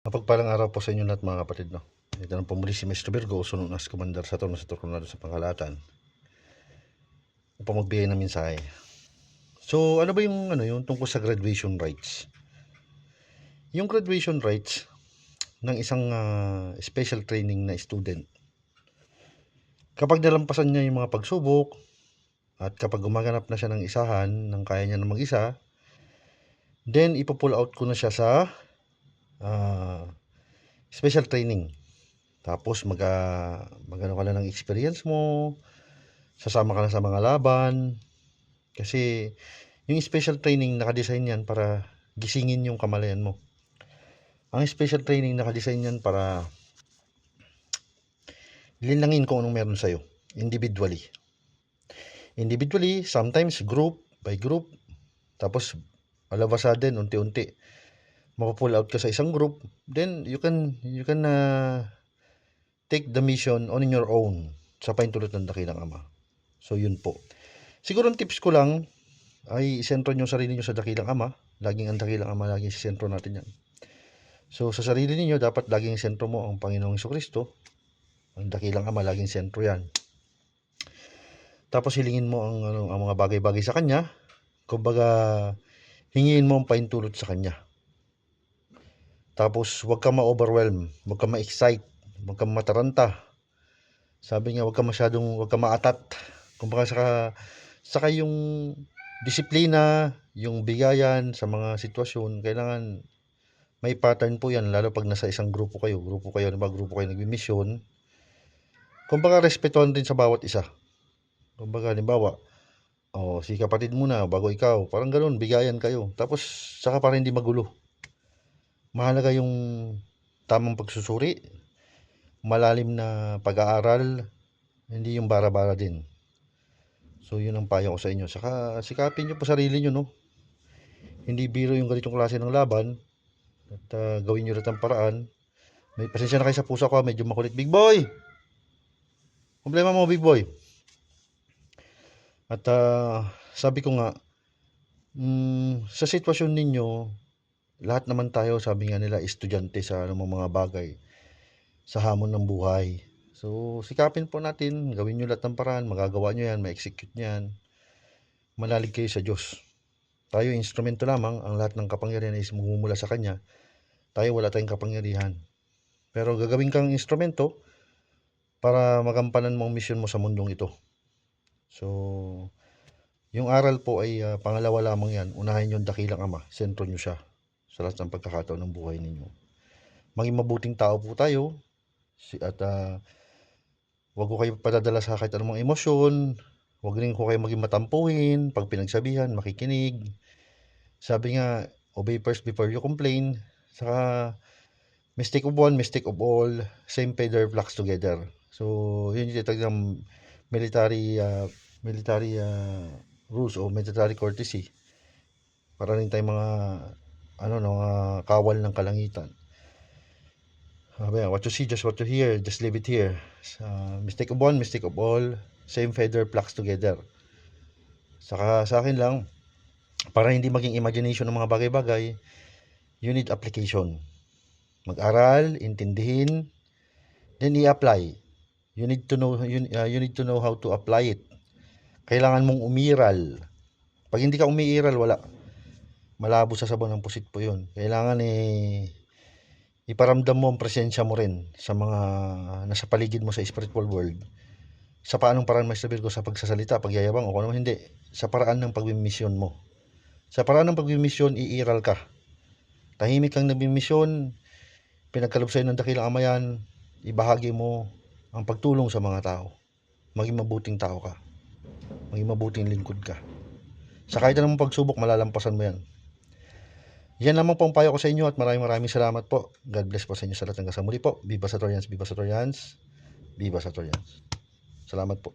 Mapagpalang araw po sa inyo lahat mga kapatid, no? Ito na po muli si Mr. Virgo, sunod na Commander Saturn sa Tornado sa Pangkalahatan upang magbigay ng mensahe. So, ano ba yung tungkol sa graduation rights? Yung graduation rights ng isang special training na student, kapag nalampasan niya yung mga pagsubok at kapag gumaganap na siya ng isahan, ng kaya niya na mag-isa, then ipo-pull out ko na siya sa special training. Tapos magano ka na ng experience mo, sasama ka na sa mga laban. Kasi yung special training nakadesign yan para gisingin yung kamalayan mo. Ang special training nakadesign yan para linangin kung anong meron sa'yo. Individually. Sometimes group by group. Tapos all of a sudden, unti-unti, mapupull out ka sa isang group. Then you can take the mission on your own sa paintulot ng dakilang ama. So yun po. Siguro ang tips ko lang ay isentro nyo sarili nyo sa dakilang ama. Laging ang dakilang ama, laging sa sentro natin yan. So sa sarili niyo dapat laging sentro mo ang Panginoong Jesucristo. Ang dakilang ama, laging sentro yan. Tapos hilingin mo ang mga bagay-bagay sa Kanya. Kumbaga, hingin mo ang paintulot sa Kanya. Tapos huwag ka ma-overwhelm, huwag ka ma-excite, huwag ka mataranta. Sabi nga, huwag ka maatat. Kumbaga saka yung disiplina, yung bigayan sa mga sitwasyon, kailangan may pattern po yan, lalo pag nasa isang grupo kayo nagmi-mission. Kumbaga respetuhan din sa bawat isa. Kumbaga halimbawa, si kapatid muna bago ikaw, parang ganoon, bigayan kayo. Tapos saka para hindi magulo. Mahalaga yung tamang pagsusuri, malalim na pag-aaral, hindi yung bara-bara din. So yun ang payo ko sa inyo. Saka sikapin nyo po sarili nyo, no? Hindi biro yung ganitong klase ng laban. At gawin nyo rin ang paraan. May pasensya na kayo sa puso ko, medyo makulit. Big boy! Problema mo, big boy. At sabi ko nga, sa sitwasyon ninyo, lahat naman tayo, sabi nga nila, estudyante sa mga bagay, sa hamon ng buhay. So, sikapin po natin, gawin nyo lahat ng paraan, magagawa nyo yan, ma-execute nyo yan. Manalig kayo sa Diyos. Tayo, instrumento lamang, ang lahat ng kapangyarihan ay mumula sa Kanya. Tayo, wala tayong kapangyarihan. Pero gagawin kang instrumento para magampanan mo ang mission mo sa mundong ito. So, yung aral po ay pangalawa lamang yan. Unahin yung dakilang ama. Sentro nyo siya sa lahat ng pagkakataon ng buhay ninyo. Maging mabuting tao po tayo. At wag ko kayo padadala sa kahit anong emosyon. Wag rin ko kayo maging matampuhin. Pag pinagsabihan, makikinig. Sabi nga, obey first before you complain. Saka, mistake of one, mistake of all. Same feather flocks together. So, yun yung tinatawag ng military rules o military courtesy. Para rin tayong mga kawal ng kalangitan. What you see, just what you hear, just leave it here. Mistake of one, mistake of all, same feather flocks together. Saka sa akin lang, para hindi maging imagination ng mga bagay-bagay, you need application. Mag-aral, intindihin, then i-apply. You need to know how to apply it. Kailangan mong umiral. Pag hindi ka umiiral, wala. Malabo sa sabon ng pusit po yun. Kailangan iparamdam mo ang presensya mo rin sa mga nasa paligid mo sa spiritual world. Sa paanong paraan, Maestro Virgo, sa pagsasalita, pagyayabang, o kung naman hindi, sa paraan ng pagmimisyon mo. Sa paraan ng pagmimisyon, iiral ka. Tahimik kang nagmimisyon, pinagkalob sa'yo ng dakilang ama yan, ibahagi mo ang pagtulong sa mga tao. Maging mabuting tao ka. Maging mabuting lingkod ka. Sa kahit anong pagsubok, malalampasan mo yan. Yan lamang po ang payo ko sa inyo at maraming salamat po. God bless po sa inyo sa lahat hanggang sa muli po. Viva Satorians, Viva Satorians, Viva Satorians. Salamat po.